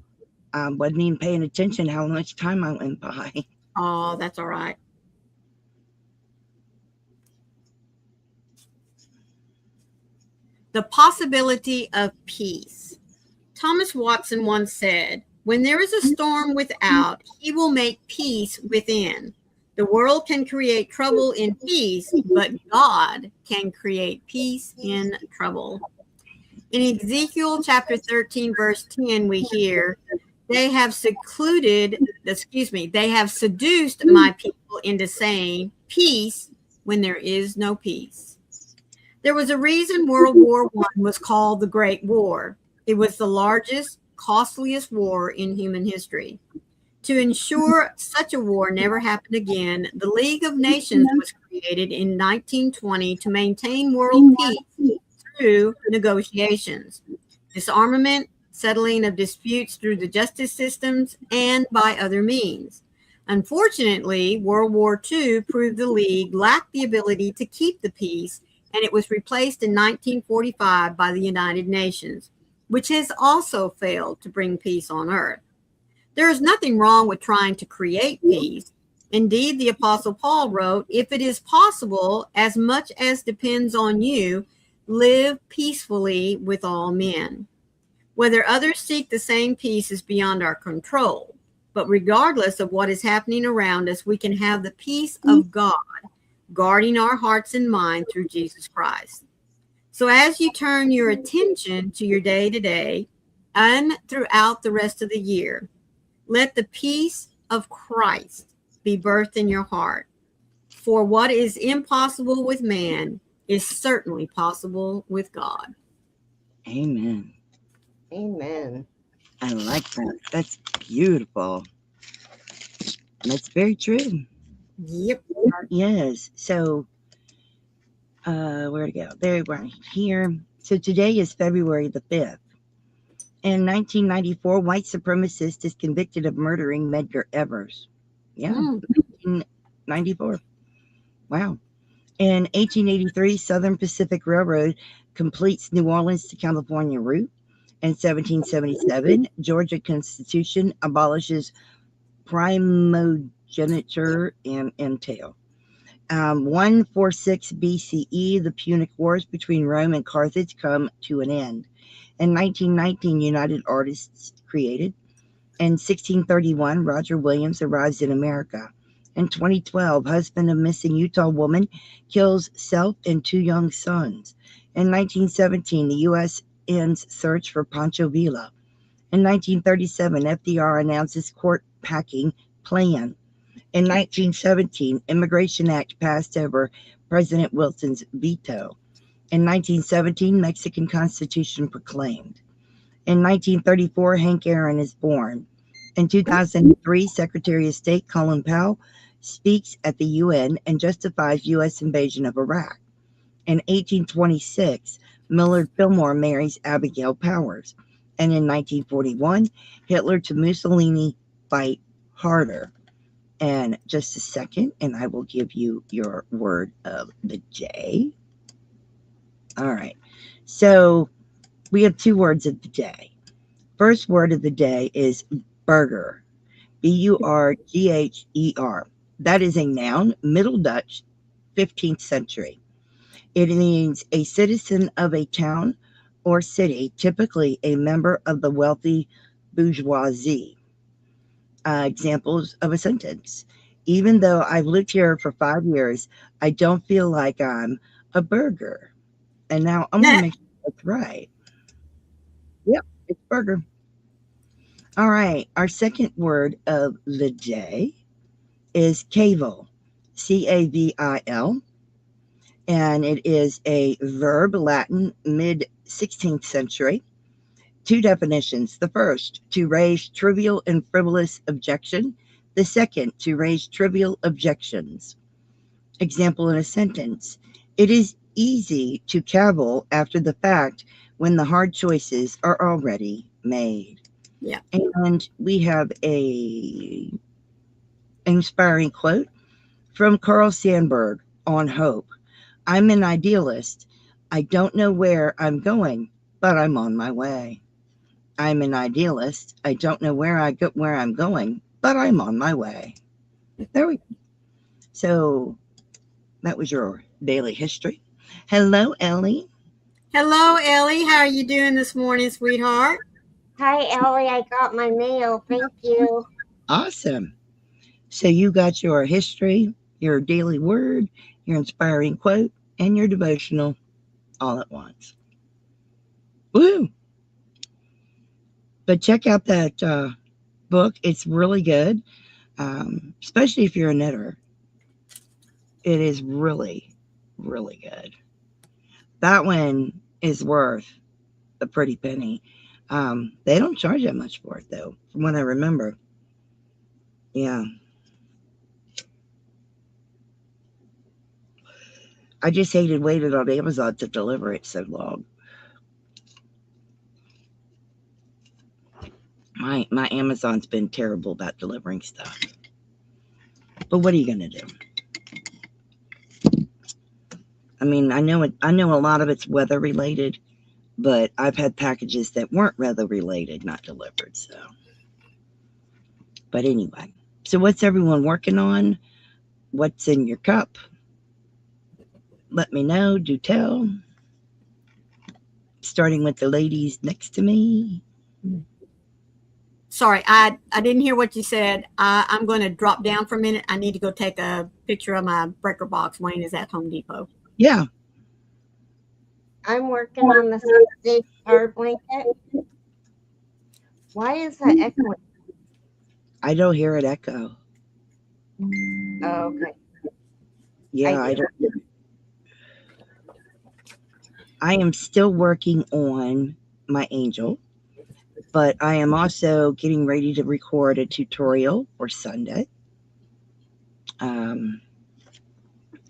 A: Wasn't even paying attention how much time I went by.
B: Oh, that's all right. The possibility of peace. Thomas Watson once said, "When there is a storm without, he will make peace within. The world can create trouble in peace, but God can create peace in trouble." In Ezekiel chapter 13, verse 10, we hear, they have seduced my people into saying peace when there is no peace. There was a reason World War I was called the Great War. It was the largest, costliest war in human history. To ensure such a war never happened again, the League of Nations was created in 1920 to maintain world peace through negotiations, disarmament, settling of disputes through the justice systems, and by other means. Unfortunately, World War II proved the League lacked the ability to keep the peace, and it was replaced in 1945 by the United Nations, which has also failed to bring peace on earth. There is nothing wrong with trying to create peace. Indeed, the Apostle Paul wrote, "If it is possible, as much as depends on you, live peacefully with all men." Whether others seek the same peace is beyond our control. But regardless of what is happening around us, we can have the peace of God guarding our hearts and mind through Jesus Christ. So as you turn your attention to your day to day and throughout the rest of the year, let the peace of Christ be birthed in your heart. For what is impossible with man is certainly possible with God.
A: Amen.
C: Amen.
A: I like that. That's beautiful. That's very true.
B: Yep.
A: Yes. So, where to go? There, we're here. So today is February the 5th. In 1994, white supremacist is convicted of murdering Medgar Evers. Yeah, 1994. Wow. In 1883, Southern Pacific Railroad completes New Orleans to California route. In 1777, Georgia Constitution abolishes primogeniture and entail. 146 BCE, the Punic Wars between Rome and Carthage come to an end. In 1919, United Artists created. In 1631, Roger Williams arrives in America. In 2012, husband of missing Utah woman kills self and two young sons. In 1917, the U.S. ends search for Pancho Villa. In 1937, FDR announces court packing plan. In 1917, Immigration Act passed over President Wilson's veto. In 1917, Mexican Constitution proclaimed. In 1934, Hank Aaron is born. In 2003, Secretary of State Colin Powell speaks at the UN and justifies U.S. invasion of Iraq. In 1826, Millard Fillmore marries Abigail Powers. And in 1941, Hitler to Mussolini fight harder. And just a second, and I will give you your word of the day. All right. So we have two words of the day. First word of the day is burger. Burgher. That is a noun, Middle Dutch, 15th century. It means a citizen of a town or city, typically a member of the wealthy bourgeoisie. Examples of a sentence. Even though I've lived here for 5 years, I don't feel like I'm a burger. And now I'm going to make sure that's right. Yep, it's burger. All right, our second word of the day is cavil, Cavil, and it is a verb, Latin, mid-16th century. Two definitions. The first, to raise trivial and frivolous objection. The second, to raise trivial objections. Example in a sentence. It is easy to cavil after the fact when the hard choices are already made.
B: Yeah.
A: And we have a inspiring quote from Carl Sandburg on hope. I'm an idealist. I don't know where I'm going, but I'm on my way. I'm an idealist. I don't know where I'm going, but I'm on my way. There we go. So that was your daily history. Hello, Ellie.
B: Hello, Ellie. How are you doing this morning, sweetheart?
C: Hi, Ellie. I got my mail. Thank you.
A: Awesome. So you got your history, your daily word, your inspiring quote, and your devotional all at once. Woo! But check out that book. It's really good, especially if you're a knitter. It is really, really good. That one is worth a pretty penny. They don't charge that much for it, though, from what I remember. Yeah. I just hated waiting on Amazon to deliver it so long. My Amazon's been terrible about delivering stuff. But what are you gonna do? I mean, I know a lot of it's weather related, but I've had packages that weren't weather related not delivered. So, but anyway, so what's everyone working on? What's in your cup? Let me know. Do tell. Starting with the ladies next to me.
B: Sorry, I didn't hear what you said. I'm going to drop down for a minute. I need to go take a picture of my breaker box. Wayne is at Home Depot.
A: Yeah.
C: I'm working on the safety car blanket. Why is that echoing?
A: I don't hear it echo.
C: Oh, okay.
A: Yeah, I don't. I am still working on my angel, but I am also getting ready to record a tutorial for Sunday.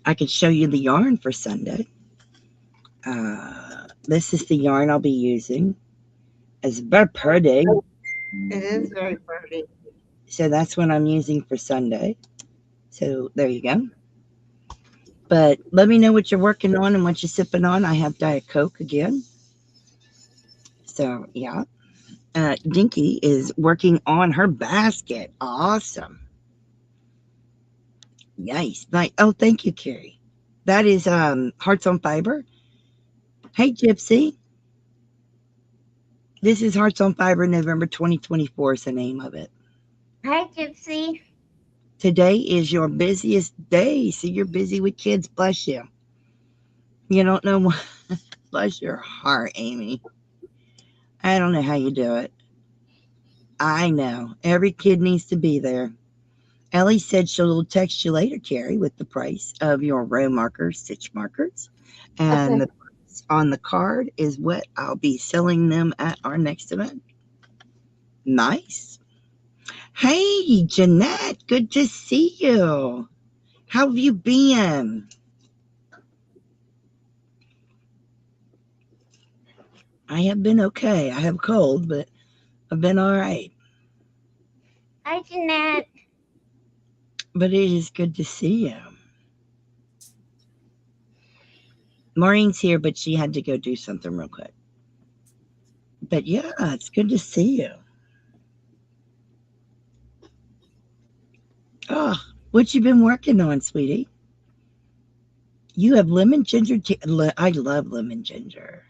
A: I can show you the yarn for Sunday. This is the yarn I'll be using. It's very pretty.
C: It is very pretty.
A: So that's what I'm using for Sunday. So there you go. But let me know what you're working on and what you're sipping on. I have Diet Coke again. So yeah. Dinky is working on her basket. Awesome. Nice. Nice. Oh, thank you, Carrie. That is Hearts on Fiber. Hey, Gypsy. This is Hearts on Fiber, November 2024 is the name of it.
C: Hi, Gypsy.
A: Today is your busiest day, so you're busy with kids. Bless you. You don't know what. Bless your heart, Amy. I don't know how you do it. I know. Every kid needs to be there. Ellie said she'll text you later, Carrie, with the price of your row markers, stitch markers. And
C: Okay.
A: the price on the card is what I'll be selling them at our next event. Nice. Hey, Jeanette, good to see you. How have you been? I have been okay. I have a cold, but I've been all right.
C: Hi, Jeanette.
A: But it is good to see you. Maureen's here, but she had to go do something real quick. But yeah, it's good to see you. Oh, what you been working on, sweetie? You have lemon ginger tea. I love lemon ginger.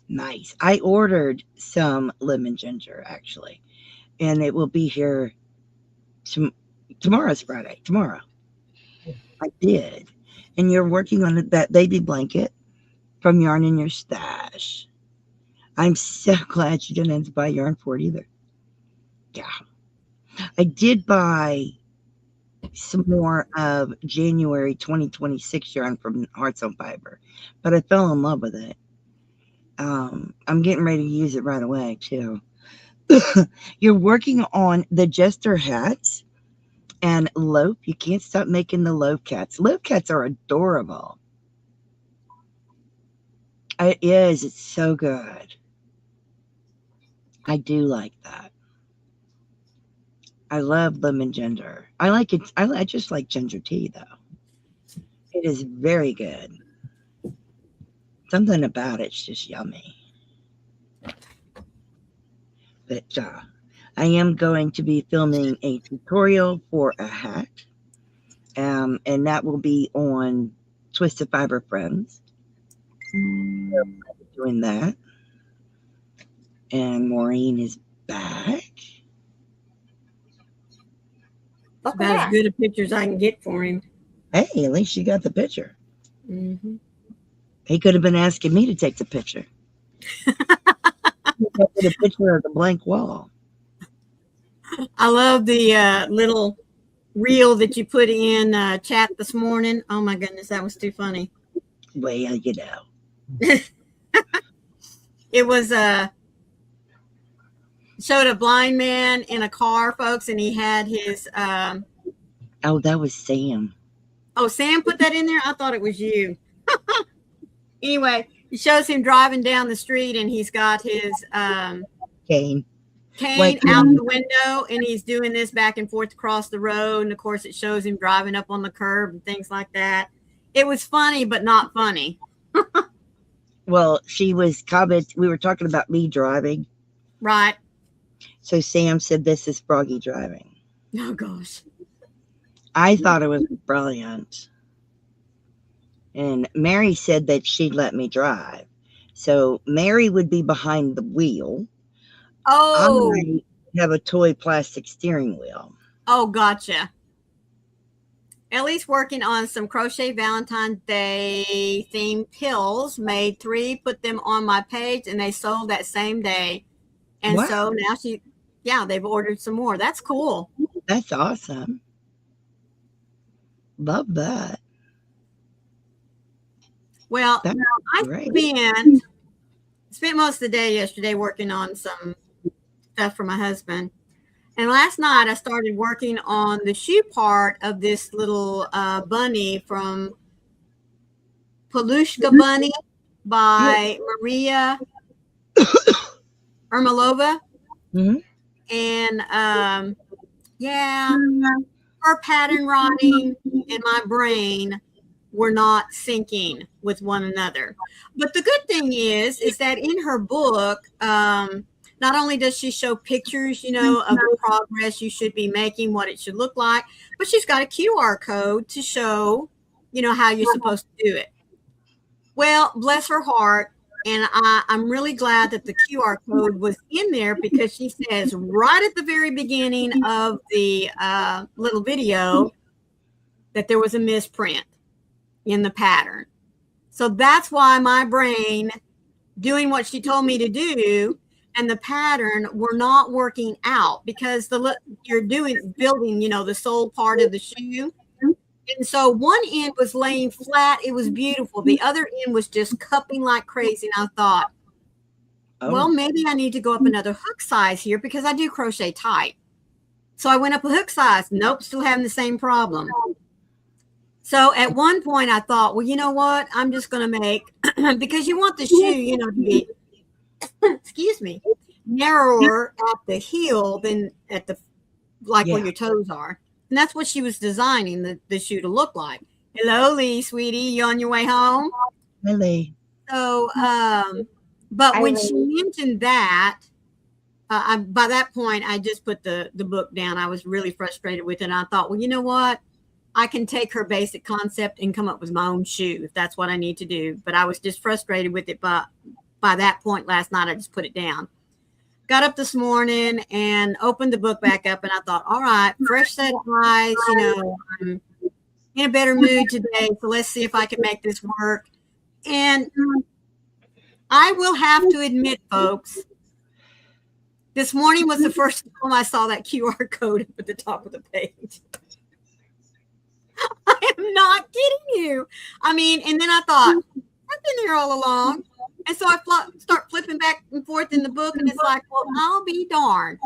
A: Nice. I ordered some lemon ginger actually, and it will be here tomorrow's Friday. Tomorrow. I did. And you're working on that baby blanket from Yarn in Your Stash. I'm so glad you didn't have to buy yarn for it either. Yeah. I did buy some more of January 2026 yarn from Hearts on Fiber, but I fell in love with it. I'm getting ready to use it right away too. You're working on the Jester hats and loaf. You can't stop making the loaf cats. Loaf cats are adorable. It is. It's so good. I do like that. I love lemon ginger. I like it. I just like ginger tea though. It is very good. Something about it's just yummy. But I am going to be filming a tutorial for a hat, and that will be on Twisted Fiber Friends. So I'll be doing that. And Maureen is back.
B: It's about as good a picture as I can get for him.
A: Hey, at least you got the picture.
B: Mm-hmm.
A: He could have been asking me to take the picture. The picture of the blank wall.
B: I love the little reel that you put in chat this morning. Oh my goodness, that was too funny.
A: Well, you know.
B: It was showed a blind man in a car, folks, and he had his
A: Oh, that was Sam.
B: Oh, Sam put that in there? I thought it was you. Anyway, it shows him driving down the street and he's got his
A: cane
B: out the window and he's doing this back and forth across the road. And of course, it shows him driving up on the curb and things like that. It was funny, but not funny.
A: Well, she was we were talking about me driving.
B: Right.
A: So Sam said, "This is Froggy driving."
B: Oh, gosh.
A: I thought it was brilliant. And Mary said that she'd let me drive. So Mary would be behind the wheel.
B: Oh.
A: I have a toy plastic steering wheel.
B: Oh, gotcha. Ellie's working on some crochet Valentine's Day themed pills. Made 3, put them on my page, and they sold that same day. And so now they've ordered some more. That's cool.
A: That's awesome. Love that.
B: Well, I spent most of the day yesterday working on some stuff for my husband. And last night I started working on the shoe part of this little bunny from Pelushka Bunny by Maria Ermolova.
A: Mm-hmm.
B: And her pattern writing and my brain were not syncing with one another. But the good thing is that in her book, not only does she show pictures, of the progress you should be making, what it should look like, but she's got a QR code to show, how you're supposed to do it. Well, bless her heart. And I'm really glad that the QR code was in there because she says right at the very beginning of the little video that there was a misprint in the pattern. So that's why my brain doing what she told me to do and the pattern were not working out because you're building, the sole part of the shoe. And so one end was laying flat. It was beautiful. The other end was just cupping like crazy. And I thought, well, maybe I need to go up another hook size here because I do crochet tight. So I went up a hook size. Nope, still having the same problem. So at one point I thought, well, you know what? I'm just going to make, because you want the shoe, to be, excuse me, narrower at the heel than at the, where your toes are. And that's what she was designing the shoe to look like. Hello, Lee, sweetie. You on your way home?
A: Hi, Lee.
B: So, but when she mentioned that, by that point, I just put the book down. I was really frustrated with it. And I thought, well, you know what? I can take her basic concept and come up with my own shoe if that's what I need to do. But I was just frustrated with it. But by that point last night, I just put it down. Got up this morning and opened the book back up. And I thought, all right, fresh set of eyes. I'm in a better mood today. So let's see if I can make this work. And I will have to admit, folks, this morning was the first time I saw that QR code up at the top of the page. I am not kidding you. I mean, and then I thought, I've been here all along. And so I start flipping back and forth in the book, and it's like, well, I'll be darned.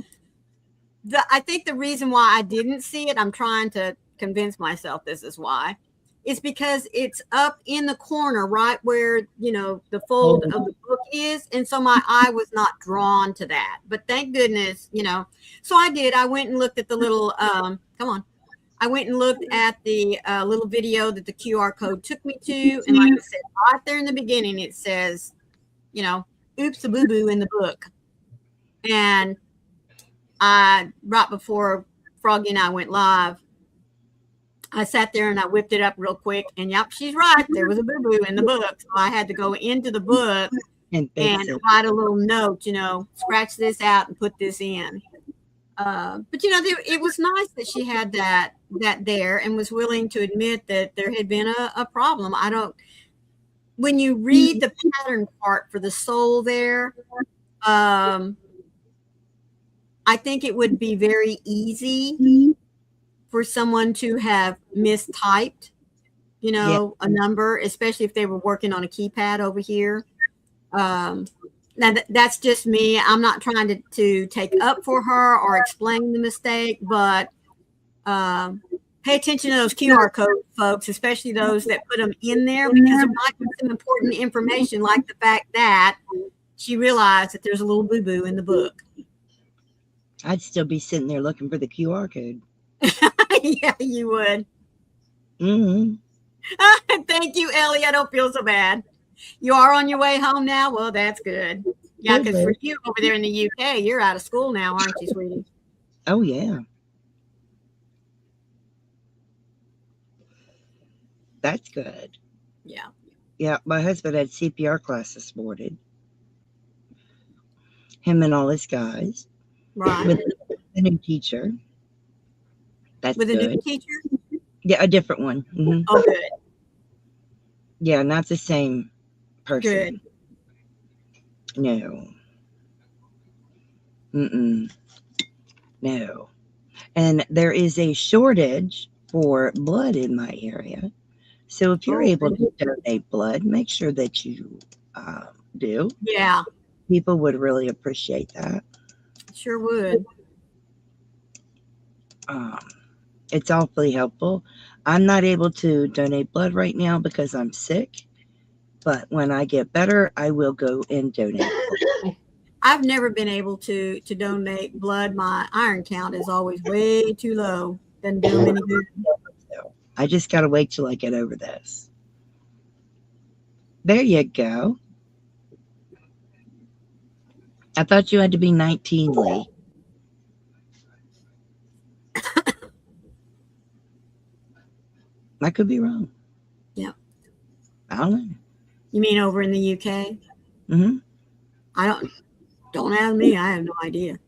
B: I think the reason why I didn't see it, I'm trying to convince myself this is why. It's because it's up in the corner, right where, the fold of the book is. And so my eye was not drawn to that. But thank goodness, So I did. I went and looked at the little, come on. I went and looked at the little video that the QR code took me to. And like I said, right there in the beginning, it says, oops, a boo-boo in the book. And right before Froggy and I went live, I sat there and I whipped it up real quick. And yep, she's right. There was a boo-boo in the book. So I had to go into the book and write a little note, scratch this out and put this in. But it was nice that she had that there and was willing to admit that there had been a problem. When you read the pattern part for the soul there, I think it would be very easy for someone to have mistyped, a number, especially if they were working on a keypad over here. Now that's just me. I'm not trying to take up for her or explain the mistake, but pay attention to those QR codes, folks, especially those that put them in there, because there might be some important information, like the fact that she realized that there's a little boo-boo in the book.
A: I'd still be sitting there looking for the QR code.
B: Yeah, you would.
A: Mm-hmm.
B: Thank you, Ellie. I don't feel so bad. You are on your way home now? Well, that's good. Yeah, because for you over there in the UK, you're out of school now, aren't you, sweetie?
A: Oh, yeah. That's good.
B: Yeah.
A: Yeah, my husband had CPR class this morning. Him and all his guys.
B: Right.
A: With a new teacher. That's
B: with
A: good.
B: A new teacher?
A: Yeah, a different one. Mm-hmm.
B: Oh, good.
A: Yeah, not the same person.
B: Good.
A: No. Mm-mm. No. And there is a shortage for blood in my area. So if you're able to donate blood, make sure that you do.
B: Yeah.
A: People would really appreciate that.
B: Sure would.
A: It's awfully helpful. I'm not able to donate blood right now because I'm sick. But when I get better, I will go and donate.
B: I've never been able to donate blood. My iron count is always way too low. Doesn't do them any good.
A: I just got to wait till I get over this. There you go. I thought you had to be 19, Lee. I could be wrong.
B: Yeah.
A: I don't know.
B: You mean over in the UK?
A: Mm-hmm.
B: Don't ask me. I have no idea.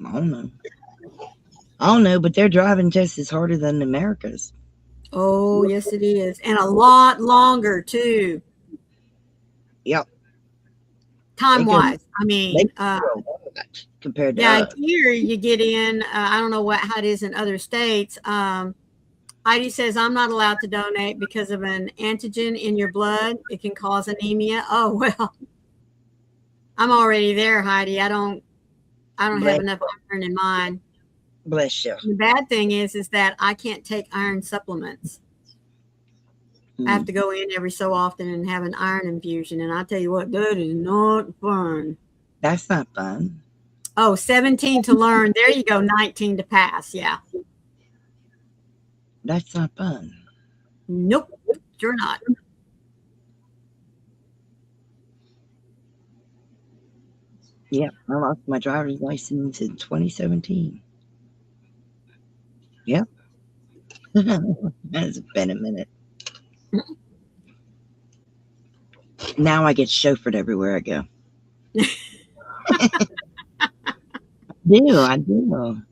A: I don't know, but their driving test is harder than the America's.
B: Oh, yes, it is. And a lot longer, too.
A: Yep.
B: Time-wise. I mean,
A: compared to us.
B: Here you get in, I don't know how it is in other states. Heidi says, I'm not allowed to donate because of an antigen in your blood. It can cause anemia. Oh, well, I'm already there, Heidi. I don't have enough iron in mine.
A: Bless you.
B: The bad thing is that I can't take iron supplements. I have to go in every so often and have an iron infusion. And I tell you what, that is not fun.
A: That's not fun.
B: Oh, 17 to learn. There you go. 19 to pass. Yeah.
A: That's not fun.
B: Nope. Sure not.
A: Yeah, I lost my driver's license in 2017. Yep. It's been a minute. Now I get chauffeured everywhere I go. I do.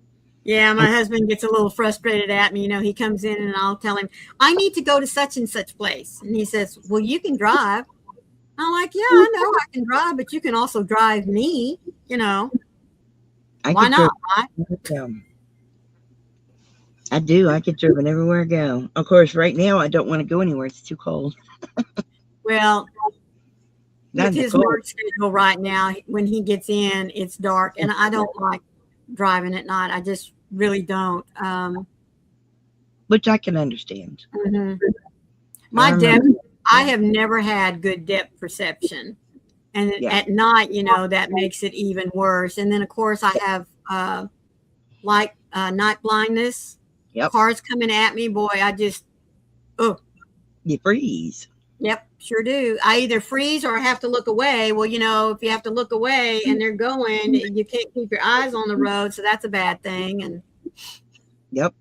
B: Yeah, my husband gets a little frustrated at me. He comes in and I'll tell him, I need to go to such and such place. And he says, well, you can drive. I'm like, yeah, I know I can drive, but you can also drive me, Why not?
A: I do. I get driven everywhere I go. Of course, right now I don't want to go anywhere. It's too cold.
B: Well, with his work schedule right now, when he gets in, it's dark, and I don't like driving at night. I just really don't.
A: Which I can understand.
B: Mm-hmm. My depth,
A: remember.
B: I have never had good depth perception. And
A: Yeah.
B: at night, that makes it even worse. And then, of course, I have night blindness.
A: Yep.
B: Cars coming at me, boy,
A: You freeze.
B: Yep, sure do. I either freeze or I have to look away. Well, if you have to look away and they're going, you can't keep your eyes on the road, so that's a bad thing. And
A: Yep.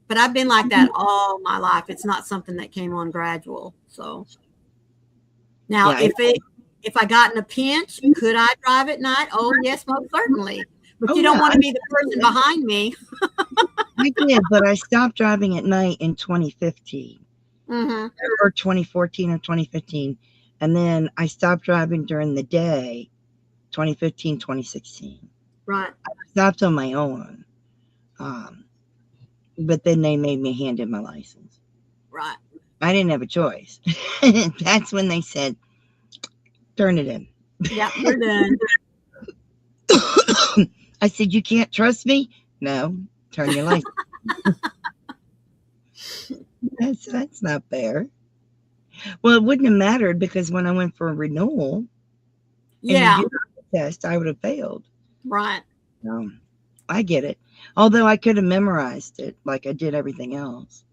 B: but I've been like that all my life. It's not something that came on gradual. So now,
A: Yeah,
B: if I got in a pinch, could I drive at night? Oh, yes, most certainly. But
A: Oh,
B: you don't
A: yeah,
B: want to be the person behind me.
A: I did, but I stopped driving at night in 2015
B: Mm-hmm.
A: or 2014 or 2015. And then I stopped driving during the day, 2015, 2016.
B: Right.
A: I stopped on my own. But then they made me hand in my license.
B: Right.
A: I didn't have a choice. That's when they said, turn it in.
B: Yeah, you're done.
A: I said, you can't trust me? No, turn your license. That's not fair. Well, it wouldn't have mattered because when I went for a renewal
B: Yeah.
A: and you did the test, I would have failed.
B: Right.
A: I get it. Although I could have memorized it like I did everything else.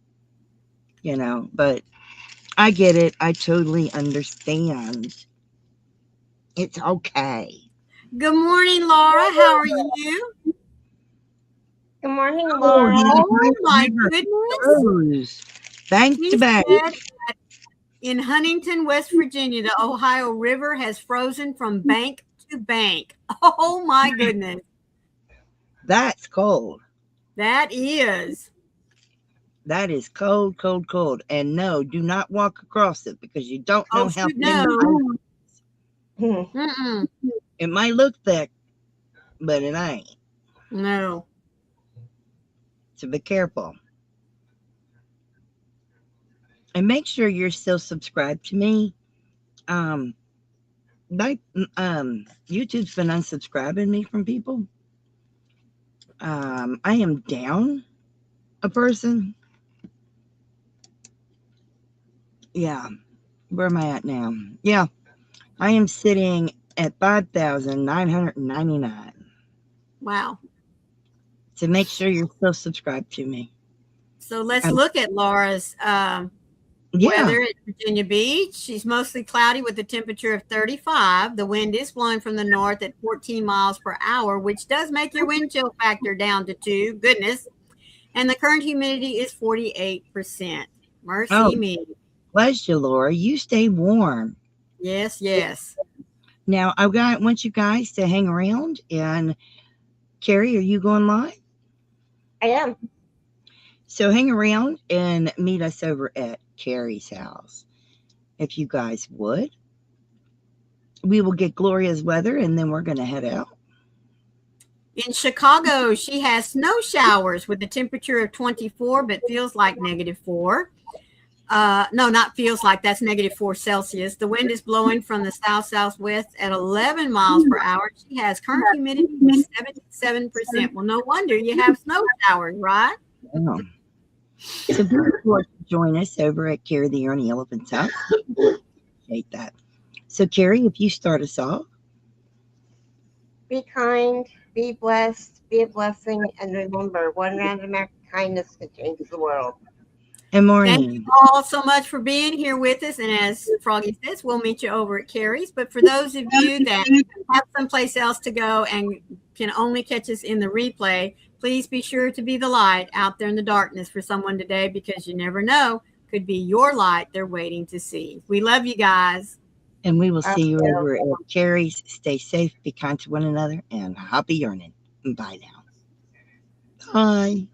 A: But I get it. I totally understand. It's okay.
B: Good morning, Laura. How are you?
C: Good morning, Laura.
B: Oh my goodness.
A: Bank
B: She
A: to bank.
B: said that in Huntington, West Virginia, the Ohio River has frozen from bank to bank. Oh my goodness.
A: That's cold.
B: That is.
A: That is cold, cold, cold. And no, do not walk across it because you don't know how
B: shoot,
A: thin
B: no.
C: Hmm.
A: it might look thick, but it ain't.
B: No.
A: So be careful. And make sure you're still subscribed to me. YouTube's been unsubscribing me from people. I am down a person. Yeah. Where am I at now? Yeah. I am sitting at 5,999.
B: Wow.
A: So make sure you're still subscribed to me.
B: So let's look at Laura's weather at Virginia Beach. She's mostly cloudy with a temperature of 35. The wind is blowing from the north at 14 miles per hour, which does make your wind chill factor down to 2. Goodness. And the current humidity is 48%. Mercy me.
A: Bless you, Laura. You stay warm.
B: Yes, yes.
A: Now, I want you guys to hang around. And Carrie, are you going live?
C: I am.
A: So hang around and meet us over at Carrie's house. If you guys would. We will get Gloria's weather and then we're going to head out.
B: In Chicago, she has snow showers with a temperature of 24, but feels like -4. No, not feels like, that's -4 Celsius. The wind is blowing from the south-southwest at 11 miles per hour. She has current humidity of 77%. Well, no wonder you have snow showers, right?
A: Yeah. So be sure to join us over at Carrie the Ernie Elephant's house. Appreciate that. So Carrie, if you start us off.
C: Be kind, be blessed, be a blessing, and remember, one random act of kindness can change the world.
A: And morning.
B: Thank you all so much for being here with us. And as Froggy says, we'll meet you over at Carrie's. But for those of you that have someplace else to go and can only catch us in the replay, please be sure to be the light out there in the darkness for someone today, because you never know, could be your light they're waiting to see. We love you guys.
A: And we will see you over at Carrie's. Stay safe, be kind to one another, and happy yearning. Bye now. Bye.